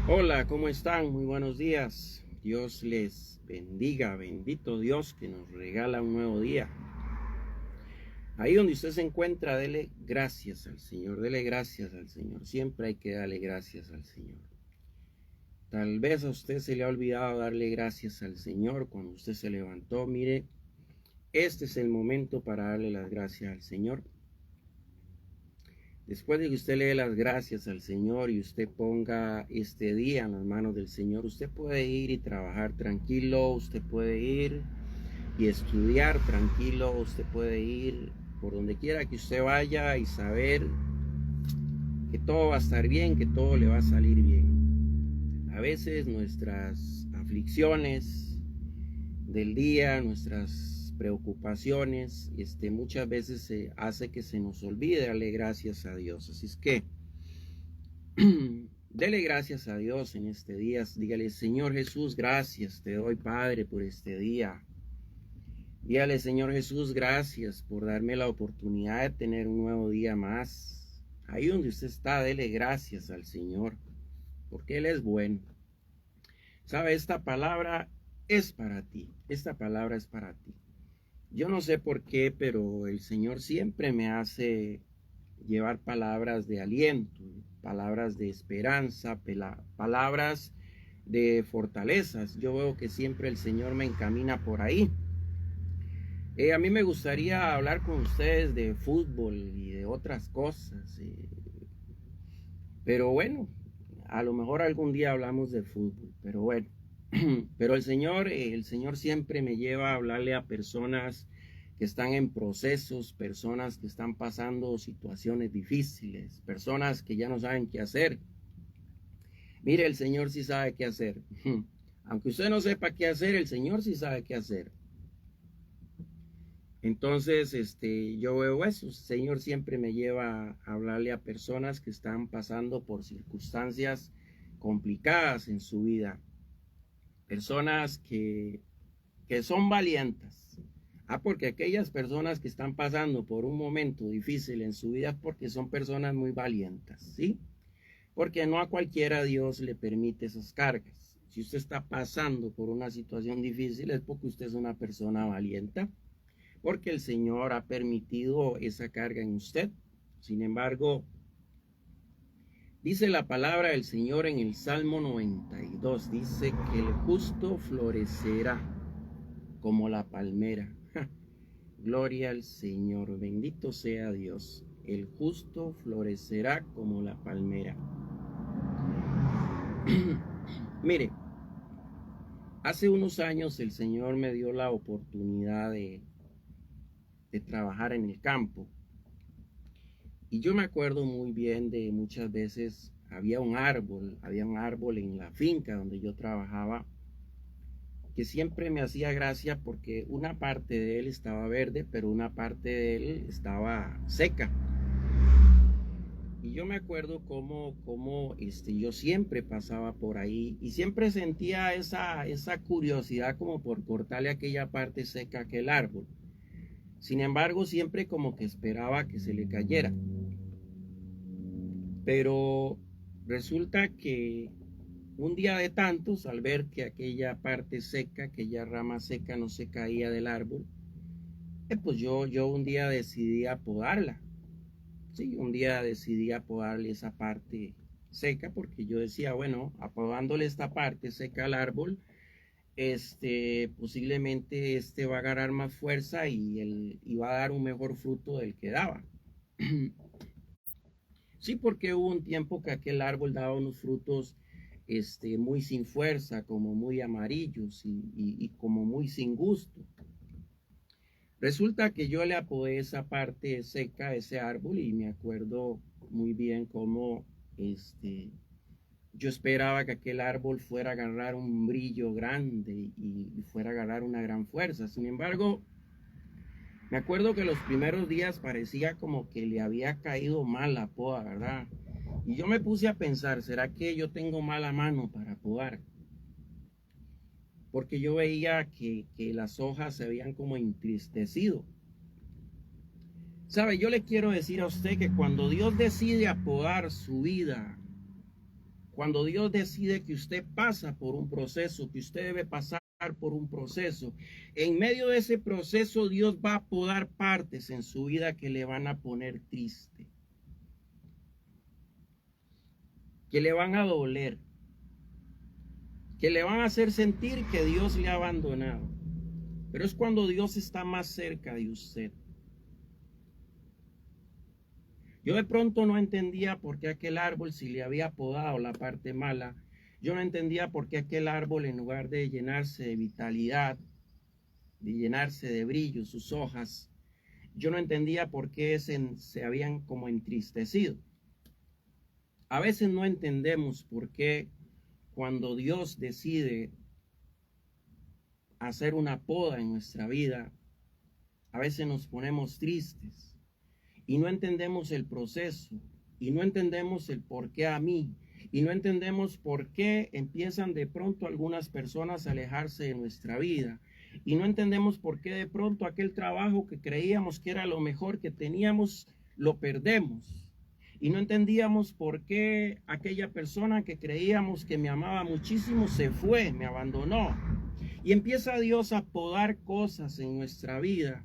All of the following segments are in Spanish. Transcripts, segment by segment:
Hola, ¿cómo están? Muy buenos días. Dios les bendiga. Bendito Dios que nos regala un nuevo día. Ahí donde usted se encuentra, dele gracias al Señor. Dele gracias al Señor. Siempre hay que darle gracias al Señor. Tal vez a usted se le ha olvidado darle gracias al Señor cuando usted se levantó. Mire, este es el momento para darle las gracias al Señor. Después de que usted le dé las gracias al Señor y usted ponga este día en las manos del Señor, usted puede ir y trabajar tranquilo, usted puede ir y estudiar tranquilo, usted puede ir por donde quiera que usted vaya y saber que todo va a estar bien, que todo le va a salir bien. A veces nuestras aflicciones del día, nuestras preocupaciones, muchas veces se hace que se nos olvide darle gracias a Dios. Así es que dele gracias a Dios en este día. Dígale: Señor Jesús, gracias te doy, Padre, por este día. Dígale: Señor Jesús, gracias por darme la oportunidad de tener un nuevo día más. Ahí donde usted está, dele gracias al Señor, porque Él es bueno. Sabe, esta palabra es para ti. Esta palabra es para ti. Yo no sé por qué, pero el Señor siempre me hace llevar palabras de aliento, palabras de esperanza, palabras de fortalezas. Yo veo que siempre el Señor me encamina por ahí. A mí me gustaría hablar con ustedes de fútbol y de otras cosas, pero bueno, a lo mejor algún día hablamos de fútbol, pero bueno. Pero el Señor siempre me lleva a hablarle a personas que están en procesos, personas que están pasando situaciones difíciles, personas que ya no saben qué hacer. Mire, el Señor sí sabe qué hacer. Aunque usted no sepa qué hacer, el Señor sí sabe qué hacer. Entonces, yo veo eso. El Señor siempre me lleva a hablarle a personas que están pasando por circunstancias complicadas en su vida. Personas que son valientes. Porque aquellas personas que están pasando por un momento difícil en su vida es porque son personas muy valientes, ¿sí? Porque no a cualquiera Dios le permite esas cargas. Si usted está pasando por una situación difícil es porque usted es una persona valiente, porque el Señor ha permitido esa carga en usted. Sin embargo, dice la palabra del Señor en el Salmo 92, dice que el justo florecerá como la palmera. Gloria al Señor, bendito sea Dios. El justo florecerá como la palmera. Mire, hace unos años el Señor me dio la oportunidad de trabajar en el campo. Y yo me acuerdo muy bien de muchas veces había un árbol en la finca donde yo trabajaba que siempre me hacía gracia porque una parte de él estaba verde, pero una parte de él estaba seca. Y yo me acuerdo cómo yo siempre pasaba por ahí y siempre sentía esa curiosidad como por cortarle aquella parte seca a aquel árbol. Sin embargo, siempre como que esperaba que se le cayera. Pero resulta que un día de tantos, al ver que aquella parte seca, aquella rama seca no se caía del árbol, pues yo un día decidí apodarla. Sí, un día decidí apodarle esa parte seca porque yo decía, bueno, apodándole esta parte seca al árbol, posiblemente va a agarrar más fuerza y va a dar un mejor fruto del que daba. Sí, porque hubo un tiempo que aquel árbol daba unos frutos muy sin fuerza, como muy amarillos y como muy sin gusto. Resulta que yo le apodé esa parte seca a ese árbol y me acuerdo muy bien cómo yo esperaba que aquel árbol fuera a agarrar un brillo grande y fuera a agarrar una gran fuerza. Sin embargo, me acuerdo que los primeros días parecía como que le había caído mal la poda, ¿verdad? Y yo me puse a pensar, ¿será que yo tengo mala mano para podar? Porque yo veía que las hojas se habían como entristecido. Sabe, yo le quiero decir a usted que cuando Dios decide apodar su vida, cuando Dios decide que usted pasa por un proceso, que usted debe pasar por un proceso, en medio de ese proceso Dios va a podar partes en su vida que le van a poner triste, que le van a doler, que le van a hacer sentir que Dios le ha abandonado. Pero es cuando Dios está más cerca de usted. Yo de pronto no entendía por qué aquel árbol, si le había podado la parte mala, yo no entendía por qué aquel árbol, en lugar de llenarse de vitalidad, de llenarse de brillo, sus hojas, yo no entendía por qué se habían como entristecido. A veces no entendemos por qué cuando Dios decide hacer una poda en nuestra vida, a veces nos ponemos tristes. Y no entendemos el proceso, y no entendemos el por qué a mí, y no entendemos por qué empiezan de pronto algunas personas a alejarse de nuestra vida, y no entendemos por qué de pronto aquel trabajo que creíamos que era lo mejor que teníamos, lo perdemos. Y no entendíamos por qué aquella persona que creíamos que me amaba muchísimo se fue, me abandonó. Y empieza Dios a podar cosas en nuestra vida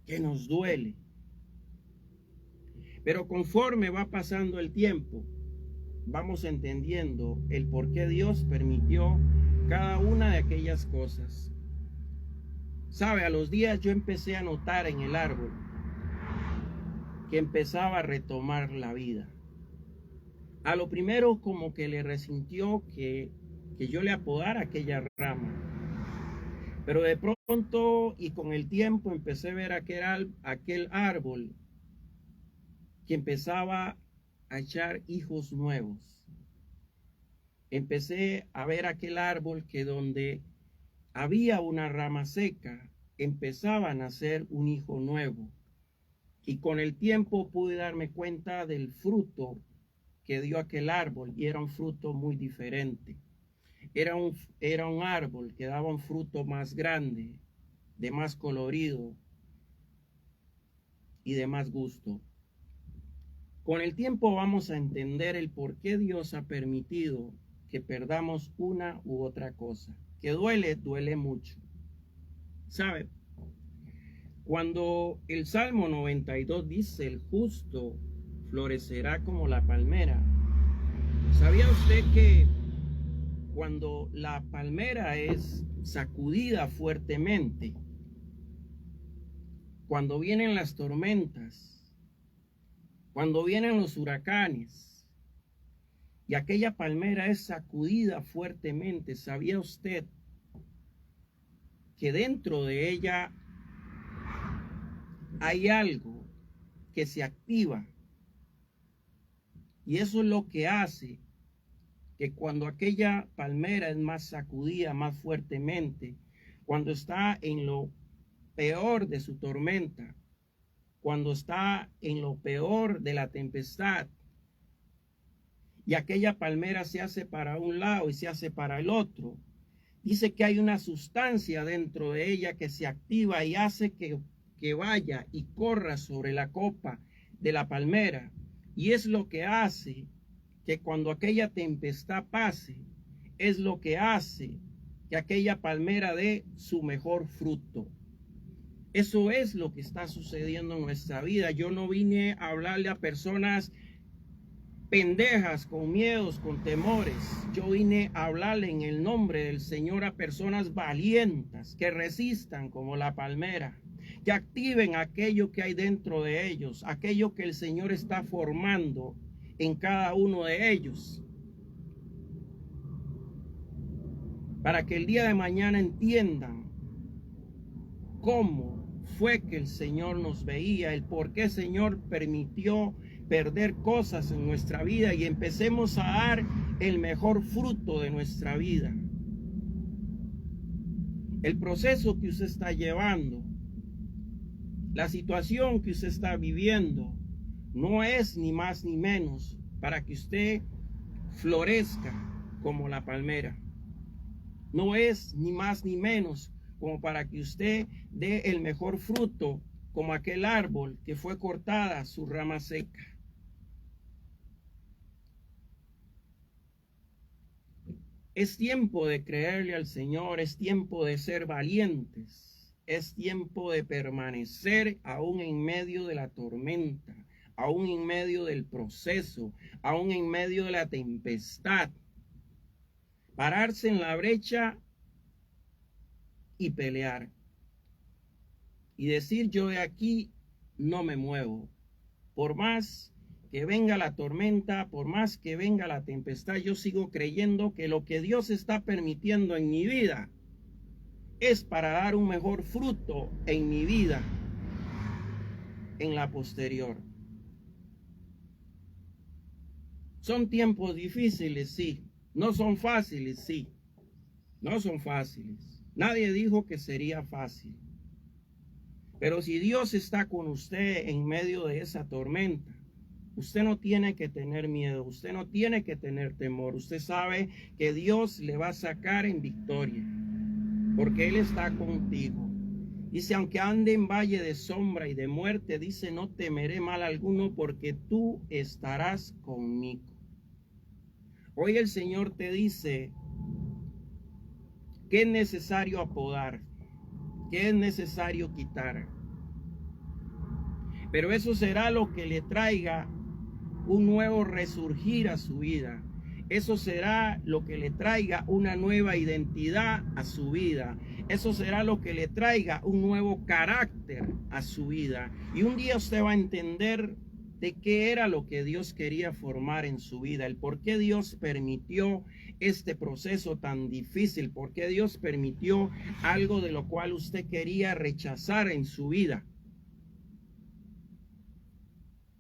que nos duele. Pero conforme va pasando el tiempo, vamos entendiendo el por qué Dios permitió cada una de aquellas cosas. Sabe, a los días yo empecé a notar en el árbol que empezaba a retomar la vida. A lo primero como que le resintió que yo le apodara aquella rama. Pero de pronto y con el tiempo empecé a ver aquel árbol que empezaba a echar hijos nuevos. Empecé a ver aquel árbol que donde había una rama seca, empezaba a nacer un hijo nuevo. Y con el tiempo pude darme cuenta del fruto que dio aquel árbol, y era un fruto muy diferente. Era un árbol que daba un fruto más grande, de más colorido y de más gusto. Con el tiempo vamos a entender el por qué Dios ha permitido que perdamos una u otra cosa. Que duele, duele mucho. ¿Sabe? Cuando el Salmo 92 dice, el justo florecerá como la palmera. ¿Sabía usted que cuando la palmera es sacudida fuertemente, cuando vienen las tormentas, cuando vienen los huracanes y aquella palmera es sacudida fuertemente, ¿sabía usted que dentro de ella hay algo que se activa? Y eso es lo que hace que cuando aquella palmera es más sacudida más fuertemente, cuando está en lo peor de su tormenta, cuando está en lo peor de la tempestad, y aquella palmera se hace para un lado y se hace para el otro, dice que hay una sustancia dentro de ella que se activa y hace que vaya y corra sobre la copa de la palmera. Y es lo que hace que cuando aquella tempestad pase, es lo que hace que aquella palmera dé su mejor fruto. Eso es lo que está sucediendo en nuestra vida. Yo no vine a hablarle a personas pendejas, con miedos, con temores. Yo vine a hablarle en el nombre del Señor a personas valientes que resistan como la palmera, que activen aquello que hay dentro de ellos, aquello que el Señor está formando en cada uno de ellos, para que el día de mañana entiendan cómo fue que el Señor nos veía, el por qué el Señor permitió perder cosas en nuestra vida y empecemos a dar el mejor fruto de nuestra vida. El proceso que usted está llevando, la situación que usted está viviendo, no es ni más ni menos para que usted florezca como la palmera. No es ni más ni menos como para que usted dé el mejor fruto como aquel árbol que fue cortada su rama seca. Es tiempo de creerle al Señor, es tiempo de ser valientes, es tiempo de permanecer aún en medio de la tormenta, aún en medio del proceso, aún en medio de la tempestad. Pararse en la brecha y pelear. Y decir, yo de aquí no me muevo. Por más que venga la tormenta, por más que venga la tempestad, yo sigo creyendo que lo que Dios está permitiendo en mi vida es para dar un mejor fruto en mi vida, en la posterior. Son tiempos difíciles, sí. No son fáciles, sí. No son fáciles. Nadie dijo que sería fácil. Pero si Dios está con usted en medio de esa tormenta, usted no tiene que tener miedo, usted no tiene que tener temor. Usted sabe que Dios le va a sacar en victoria, porque Él está contigo. Dice, aunque ande en valle de sombra y de muerte, dice, no temeré mal alguno, porque tú estarás conmigo. Hoy el Señor te dice que es necesario apodar, que es necesario quitar. Pero eso será lo que le traiga un nuevo resurgir a su vida. Eso será lo que le traiga una nueva identidad a su vida. Eso será lo que le traiga un nuevo carácter a su vida. Y un día usted va a entender de qué era lo que Dios quería formar en su vida, el por qué Dios permitió este proceso tan difícil, por qué Dios permitió algo de lo cual usted quería rechazar en su vida.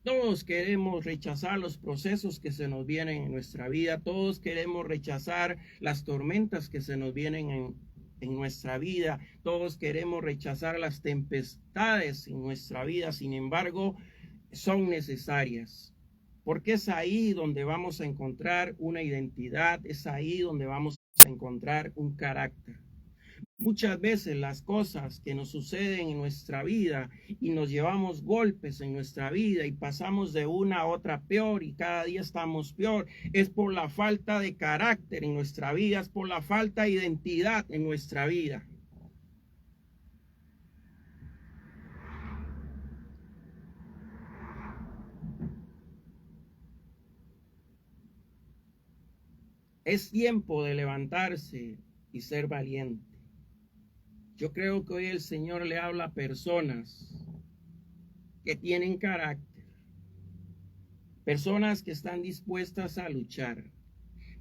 Todos queremos rechazar los procesos que se nos vienen en nuestra vida. Todos queremos rechazar las tormentas que se nos vienen en nuestra vida. Todos queremos rechazar las tempestades en nuestra vida. Sin embargo, son necesarias. Porque es ahí donde vamos a encontrar una identidad. Es ahí donde vamos a encontrar un carácter. Muchas veces las cosas que nos suceden en nuestra vida y nos llevamos golpes en nuestra vida y pasamos de una a otra peor y cada día estamos peor, es por la falta de carácter en nuestra vida, es por la falta de identidad en nuestra vida. Es tiempo de levantarse y ser valiente. Yo creo que hoy el Señor le habla a personas que tienen carácter, personas que están dispuestas a luchar,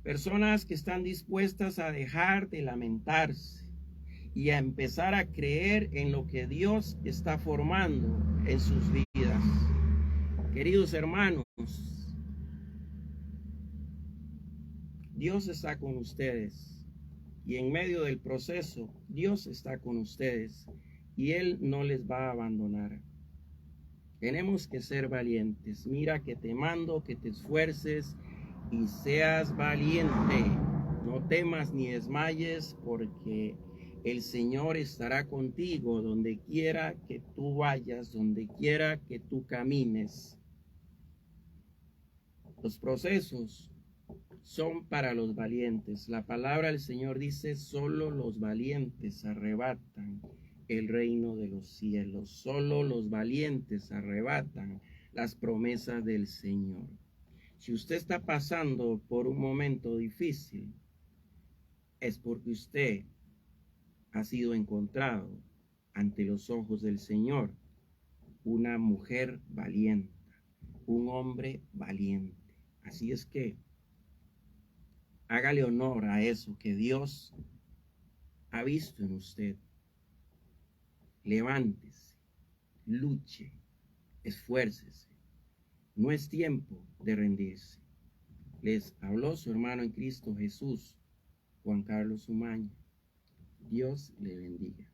personas que están dispuestas a dejar de lamentarse y a empezar a creer en lo que Dios está formando en sus vidas. Queridos hermanos, Dios está con ustedes. Y en medio del proceso, Dios está con ustedes y Él no les va a abandonar. Tenemos que ser valientes. Mira que te mando que te esfuerces y seas valiente. No temas ni desmayes, porque el Señor estará contigo donde quiera que tú vayas, donde quiera que tú camines. Los procesos son para los valientes. La palabra del Señor dice, solo los valientes arrebatan el reino de los cielos. Solo los valientes arrebatan las promesas del Señor. Si usted está pasando por un momento difícil, es porque usted ha sido encontrado ante los ojos del Señor una mujer valiente, un hombre valiente. Así es que hágale honor a eso que Dios ha visto en usted. Levántese, luche, esfuércese. No es tiempo de rendirse. Les habló su hermano en Cristo Jesús, Juan Carlos Umaña. Dios le bendiga.